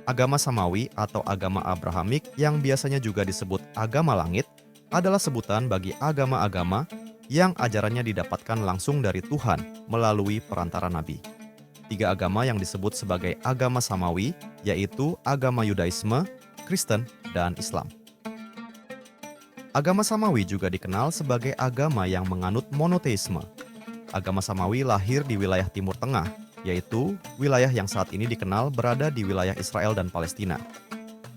Agama Samawi atau agama Abrahamik yang biasanya juga disebut agama langit adalah sebutan bagi agama-agama yang ajarannya didapatkan langsung dari Tuhan melalui perantara nabi. Tiga agama yang disebut sebagai agama Samawi yaitu agama Yudaisme, Kristen, dan Islam. Agama Samawi juga dikenal sebagai agama yang menganut monoteisme. Agama Samawi lahir di wilayah Timur Tengah, yaitu wilayah yang saat ini dikenal berada di wilayah Israel dan Palestina.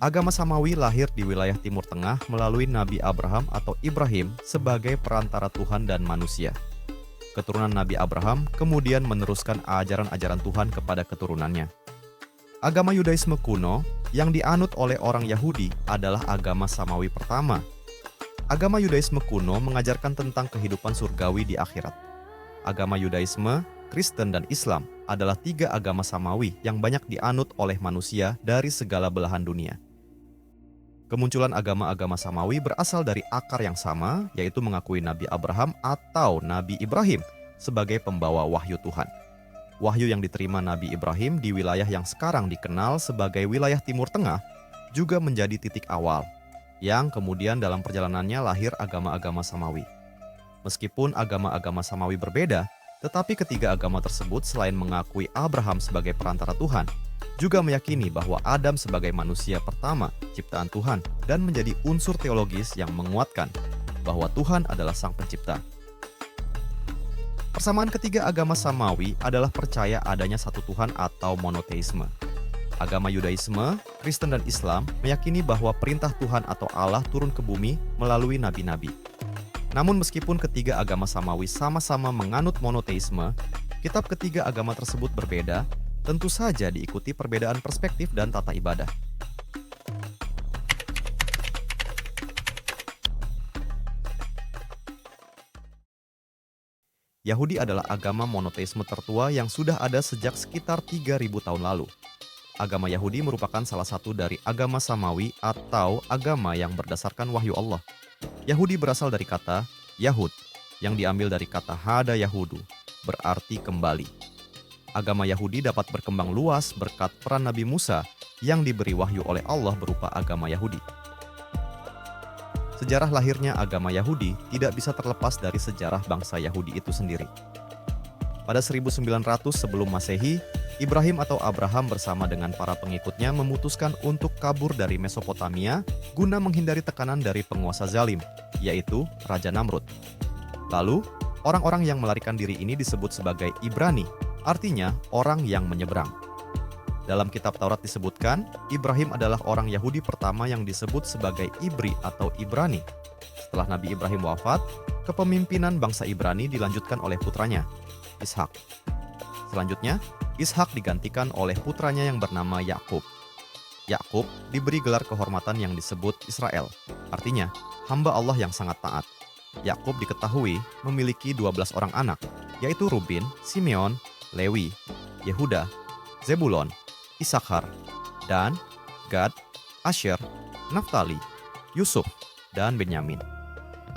Agama Samawi lahir di wilayah Timur Tengah melalui Nabi Abraham atau Ibrahim sebagai perantara Tuhan dan manusia. Keturunan Nabi Abraham kemudian meneruskan ajaran-ajaran Tuhan kepada keturunannya. Agama Yudaisme kuno yang dianut oleh orang Yahudi adalah agama Samawi pertama. Agama Yudaisme kuno mengajarkan tentang kehidupan surgawi di akhirat. Agama Yudaisme, Kristen, dan Islam adalah tiga agama Samawi yang banyak dianut oleh manusia dari segala belahan dunia. Kemunculan agama-agama Samawi berasal dari akar yang sama, yaitu mengakui Nabi Abraham atau Nabi Ibrahim sebagai pembawa wahyu Tuhan. Wahyu yang diterima Nabi Ibrahim di wilayah yang sekarang dikenal sebagai wilayah Timur Tengah juga menjadi titik awal, yang kemudian dalam perjalanannya lahir agama-agama Samawi. Meskipun agama-agama Samawi berbeda, tetapi ketiga agama tersebut selain mengakui Abraham sebagai perantara Tuhan, juga meyakini bahwa Adam sebagai manusia pertama ciptaan Tuhan dan menjadi unsur teologis yang menguatkan bahwa Tuhan adalah Sang Pencipta. Persamaan ketiga agama Samawi adalah percaya adanya satu Tuhan atau monoteisme. Agama Yudaisme, Kristen, dan Islam meyakini bahwa perintah Tuhan atau Allah turun ke bumi melalui nabi-nabi. Namun meskipun ketiga agama Samawi sama-sama menganut monoteisme, kitab ketiga agama tersebut berbeda, tentu saja diikuti perbedaan perspektif dan tata ibadah. Yahudi adalah agama monoteisme tertua yang sudah ada sejak sekitar 3.000 tahun lalu. Agama Yahudi merupakan salah satu dari agama Samawi atau agama yang berdasarkan wahyu Allah. Yahudi berasal dari kata Yahud, yang diambil dari kata Hada Yahudu, berarti kembali. Agama Yahudi dapat berkembang luas berkat peran Nabi Musa yang diberi wahyu oleh Allah berupa agama Yahudi. Sejarah lahirnya agama Yahudi tidak bisa terlepas dari sejarah bangsa Yahudi itu sendiri. Pada 1900 sebelum Masehi, Ibrahim atau Abraham bersama dengan para pengikutnya memutuskan untuk kabur dari Mesopotamia guna menghindari tekanan dari penguasa zalim, yaitu Raja Namrud. Lalu, orang-orang yang melarikan diri ini disebut sebagai Ibrani, artinya orang yang menyeberang. Dalam kitab Taurat disebutkan, Ibrahim adalah orang Yahudi pertama yang disebut sebagai Ibri atau Ibrani. Setelah Nabi Ibrahim wafat, kepemimpinan bangsa Ibrani dilanjutkan oleh putranya, Ishak. Selanjutnya, Ishak digantikan oleh putranya yang bernama Yakub. Yakub diberi gelar kehormatan yang disebut Israel, artinya hamba Allah yang sangat taat. Yakub diketahui memiliki 12 orang anak, yaitu Ruben, Simeon, Lewi, Yehuda, Zebulon, Isakhar, Dan, Gad, Asher, Naftali, Yusuf, dan Benyamin.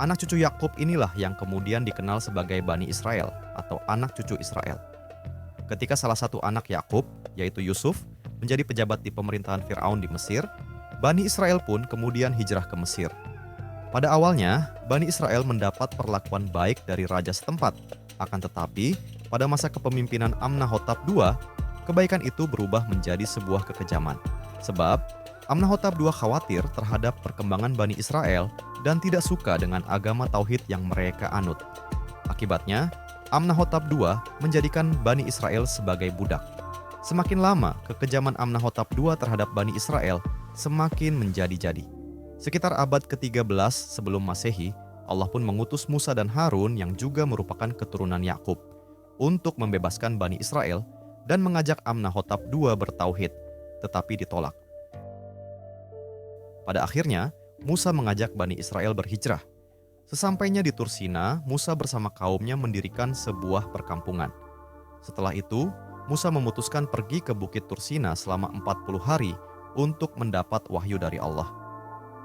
Anak cucu Yakub inilah yang kemudian dikenal sebagai Bani Israel atau anak cucu Israel. Ketika salah satu anak Yakub, yaitu Yusuf, menjadi pejabat di pemerintahan Firaun di Mesir, Bani Israel pun kemudian hijrah ke Mesir. Pada awalnya, Bani Israel mendapat perlakuan baik dari raja setempat. Akan tetapi, pada masa kepemimpinan Amnahotap II, kebaikan itu berubah menjadi sebuah kekejaman. Sebab, Amnahotap II khawatir terhadap perkembangan Bani Israel dan tidak suka dengan agama tauhid yang mereka anut. Akibatnya, Amnahotap II menjadikan Bani Israel sebagai budak. Semakin lama, kekejaman Amnahotap II terhadap Bani Israel semakin menjadi-jadi. Sekitar abad ke-13 sebelum Masehi, Allah pun mengutus Musa dan Harun yang juga merupakan keturunan Yakub untuk membebaskan Bani Israel dan mengajak Amnahotap II bertauhid, tetapi ditolak. Pada akhirnya, Musa mengajak Bani Israel berhijrah. Sesampainya di Tursina, Musa bersama kaumnya mendirikan sebuah perkampungan. Setelah itu, Musa memutuskan pergi ke Bukit Tursina selama 40 hari untuk mendapat wahyu dari Allah.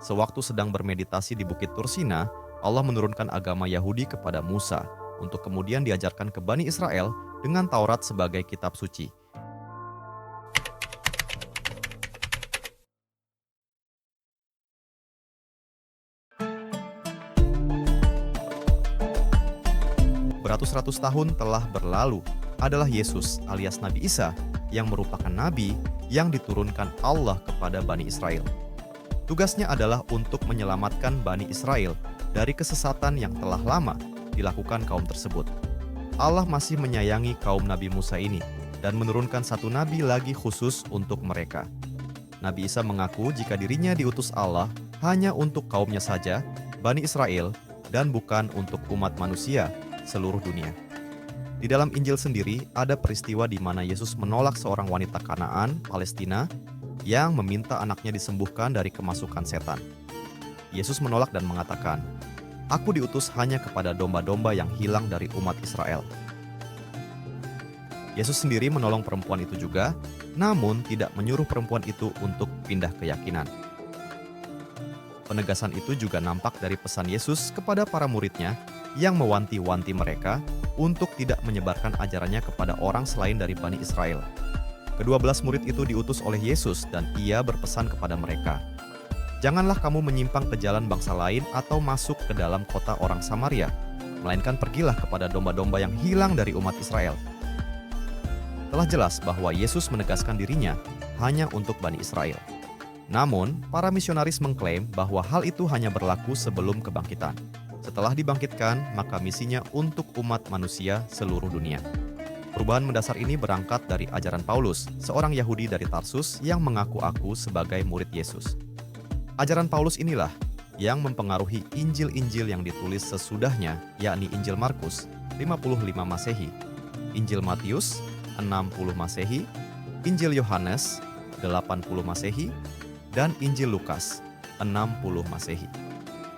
Sewaktu sedang bermeditasi di Bukit Tursina, Allah menurunkan agama Yahudi kepada Musa untuk kemudian diajarkan ke Bani Israel dengan Taurat sebagai kitab suci. beratus-ratus tahun telah berlalu adalah Yesus alias Nabi Isa yang merupakan nabi yang diturunkan Allah kepada Bani Israel. Tugasnya adalah untuk menyelamatkan Bani Israel dari kesesatan yang telah lama dilakukan kaum tersebut. Allah masih menyayangi kaum Nabi Musa ini dan menurunkan satu nabi lagi khusus untuk mereka. Nabi Isa mengaku jika dirinya diutus Allah hanya untuk kaumnya saja, Bani Israel, dan bukan untuk umat manusia seluruh dunia. Di dalam Injil sendiri ada peristiwa di mana Yesus menolak seorang wanita Kanaan, Palestina, yang meminta anaknya disembuhkan dari kemasukan setan. Yesus menolak dan mengatakan, "Aku diutus hanya kepada domba-domba yang hilang dari umat Israel." Yesus sendiri menolong perempuan itu juga, namun tidak menyuruh perempuan itu untuk pindah keyakinan. Penegasan itu juga nampak dari pesan Yesus kepada para muridnya yang mewanti-wanti mereka untuk tidak menyebarkan ajarannya kepada orang selain dari Bani Israel. Ke-12 murid itu diutus oleh Yesus dan ia berpesan kepada mereka, "Janganlah kamu menyimpang ke jalan bangsa lain atau masuk ke dalam kota orang Samaria, melainkan pergilah kepada domba-domba yang hilang dari umat Israel." Telah jelas bahwa Yesus menegaskan dirinya hanya untuk Bani Israel. Namun, para misionaris mengklaim bahwa hal itu hanya berlaku sebelum kebangkitan. Setelah dibangkitkan, maka misinya untuk umat manusia seluruh dunia. Perubahan mendasar ini berangkat dari ajaran Paulus, seorang Yahudi dari Tarsus yang mengaku-aku sebagai murid Yesus. Ajaran Paulus inilah yang mempengaruhi Injil-Injil yang ditulis sesudahnya, yakni Injil Markus 55 Masehi, Injil Matius 60 Masehi, Injil Yohanes 80 Masehi, dan Injil Lukas 60 Masehi.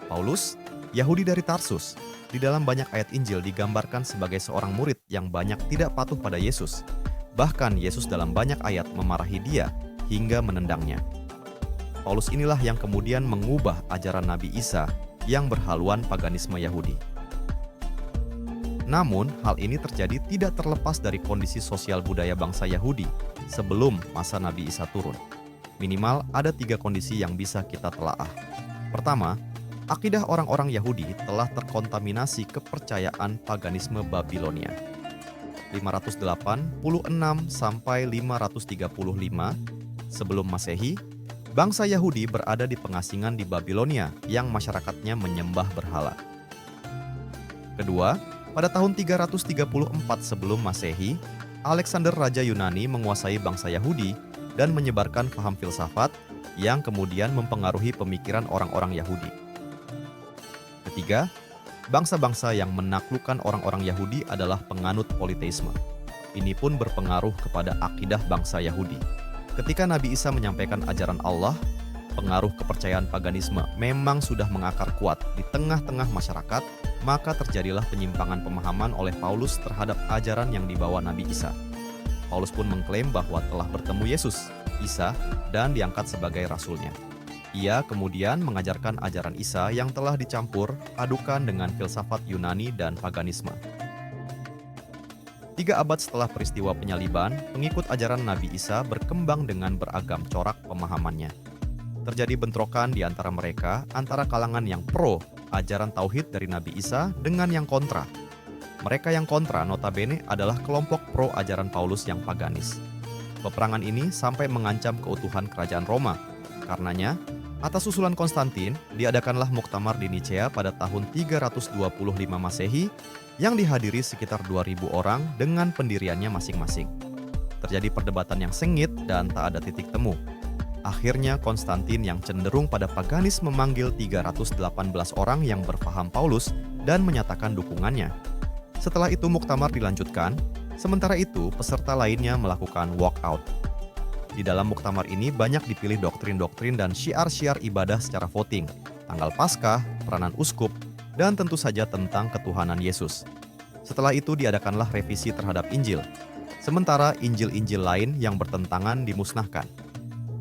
Paulus, Yahudi dari Tarsus, di dalam banyak ayat Injil digambarkan sebagai seorang murid yang banyak tidak patuh pada Yesus. Bahkan Yesus dalam banyak ayat memarahi dia hingga menendangnya. Paulus inilah yang kemudian mengubah ajaran Nabi Isa yang berhaluan paganisme Yahudi. Namun, hal ini terjadi tidak terlepas dari kondisi sosial budaya bangsa Yahudi sebelum masa Nabi Isa turun. Minimal ada 3 kondisi yang bisa kita telaah. Pertama, akidah orang-orang Yahudi telah terkontaminasi kepercayaan paganisme Babilonia. 586 sampai 535 sebelum Masehi, bangsa Yahudi berada di pengasingan di Babilonia yang masyarakatnya menyembah berhala. Kedua, pada tahun 334 sebelum Masehi, Alexander Raja Yunani menguasai bangsa Yahudi dan menyebarkan paham filsafat yang kemudian mempengaruhi pemikiran orang-orang Yahudi. Ketiga, bangsa-bangsa yang menaklukkan orang-orang Yahudi adalah penganut politeisme. Ini pun berpengaruh kepada akidah bangsa Yahudi. Ketika Nabi Isa menyampaikan ajaran Allah, pengaruh kepercayaan paganisme memang sudah mengakar kuat di tengah-tengah masyarakat, maka terjadilah penyimpangan pemahaman oleh Paulus terhadap ajaran yang dibawa Nabi Isa. Paulus pun mengklaim bahwa telah bertemu Yesus, Isa, dan diangkat sebagai rasulnya. Ia kemudian mengajarkan ajaran Isa yang telah dicampur adukan dengan filsafat Yunani dan paganisme. 3 abad setelah peristiwa penyaliban, pengikut ajaran Nabi Isa berkembang dengan beragam corak pemahamannya. Terjadi bentrokan di antara mereka, antara kalangan yang pro ajaran tauhid dari Nabi Isa dengan yang kontra. Mereka yang kontra notabene adalah kelompok pro ajaran Paulus yang paganis. Peperangan ini sampai mengancam keutuhan kerajaan Roma. Karenanya, atas usulan Konstantin, diadakanlah muktamar di Nicea pada tahun 325 Masehi yang dihadiri sekitar 2.000 orang dengan pendiriannya masing-masing. Terjadi perdebatan yang sengit dan tak ada titik temu. Akhirnya Konstantin yang cenderung pada paganis memanggil 318 orang yang berfaham Paulus dan menyatakan dukungannya. Setelah itu muktamar dilanjutkan, sementara itu peserta lainnya melakukan walkout. Di dalam muktamar ini banyak dipilih doktrin-doktrin dan syiar-syiar ibadah secara voting, tanggal Paskah, peranan uskup, dan tentu saja tentang ketuhanan Yesus. Setelah itu diadakanlah revisi terhadap Injil, sementara Injil-Injil lain yang bertentangan dimusnahkan.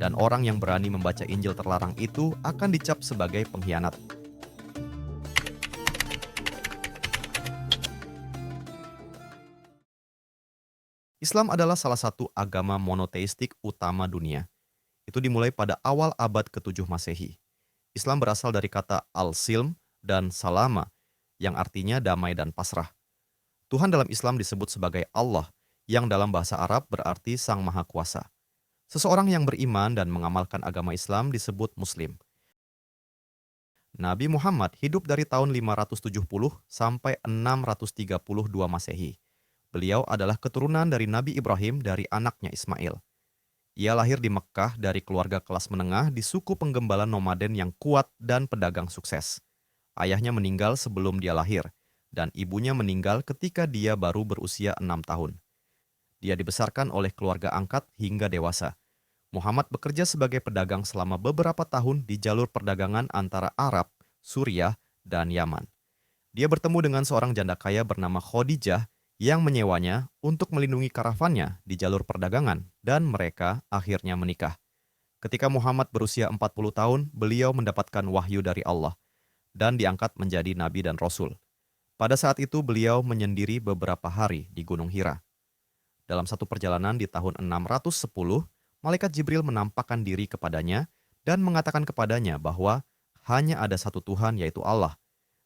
Dan orang yang berani membaca Injil terlarang itu akan dicap sebagai pengkhianat. Islam adalah salah satu agama monoteistik utama dunia. Itu dimulai pada awal abad ke-7 Masehi. Islam berasal dari kata al-silm dan salama, yang artinya damai dan pasrah. Tuhan dalam Islam disebut sebagai Allah, yang dalam bahasa Arab berarti Sang Maha Kuasa. Seseorang yang beriman dan mengamalkan agama Islam disebut Muslim. Nabi Muhammad hidup dari tahun 570 sampai 632 Masehi. Beliau adalah keturunan dari Nabi Ibrahim dari anaknya Ismail. Ia lahir di Mekkah dari keluarga kelas menengah di suku penggembala nomaden yang kuat dan pedagang sukses. Ayahnya meninggal sebelum dia lahir, dan ibunya meninggal ketika dia baru berusia 6 tahun. Dia dibesarkan oleh keluarga angkat hingga dewasa. Muhammad bekerja sebagai pedagang selama beberapa tahun di jalur perdagangan antara Arab, Suriah, dan Yaman. Dia bertemu dengan seorang janda kaya bernama Khadijah yang menyewanya untuk melindungi karavannya di jalur perdagangan, dan mereka akhirnya menikah. Ketika Muhammad berusia 40 tahun, beliau mendapatkan wahyu dari Allah dan diangkat menjadi nabi dan rasul. Pada saat itu beliau menyendiri beberapa hari di Gunung Hira. Dalam satu perjalanan di tahun 610, malaikat Jibril menampakkan diri kepadanya dan mengatakan kepadanya bahwa hanya ada satu Tuhan, yaitu Allah,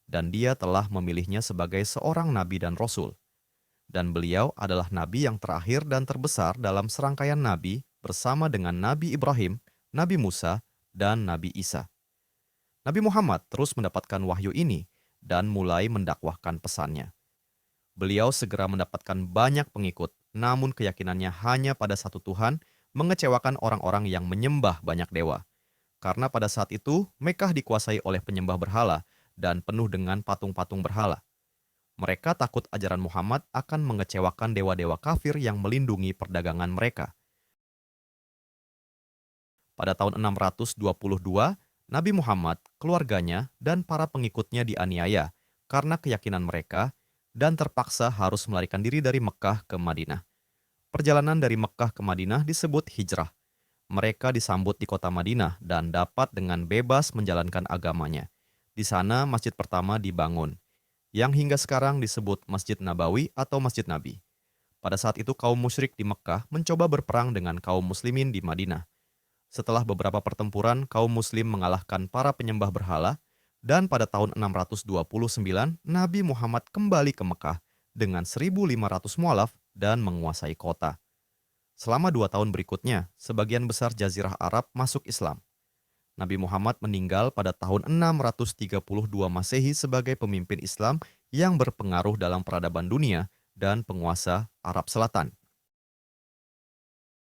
dan dia telah memilihnya sebagai seorang nabi dan rasul. Dan beliau adalah nabi yang terakhir dan terbesar dalam serangkaian nabi bersama dengan Nabi Ibrahim, Nabi Musa, dan Nabi Isa. Nabi Muhammad terus mendapatkan wahyu ini dan mulai mendakwahkan pesannya. Beliau segera mendapatkan banyak pengikut, namun keyakinannya hanya pada satu Tuhan mengecewakan orang-orang yang menyembah banyak dewa. Karena pada saat itu Mekah dikuasai oleh penyembah berhala dan penuh dengan patung-patung berhala. Mereka takut ajaran Muhammad akan mengecewakan dewa-dewa kafir yang melindungi perdagangan mereka. Pada tahun 622, Nabi Muhammad, keluarganya, dan para pengikutnya dianiaya karena keyakinan mereka dan terpaksa harus melarikan diri dari Mekah ke Madinah. Perjalanan dari Mekah ke Madinah disebut hijrah. Mereka disambut di kota Madinah dan dapat dengan bebas menjalankan agamanya. Di sana masjid pertama dibangun, yang hingga sekarang disebut Masjid Nabawi atau Masjid Nabi. Pada saat itu kaum musyrik di Mekkah mencoba berperang dengan kaum muslimin di Madinah. Setelah beberapa pertempuran, kaum muslim mengalahkan para penyembah berhala, dan pada tahun 629 Nabi Muhammad kembali ke Mekkah dengan 1.500 mualaf dan menguasai kota. Selama 2 tahun berikutnya, sebagian besar jazirah Arab masuk Islam. Nabi Muhammad meninggal pada tahun 632 Masehi sebagai pemimpin Islam yang berpengaruh dalam peradaban dunia dan penguasa Arab Selatan.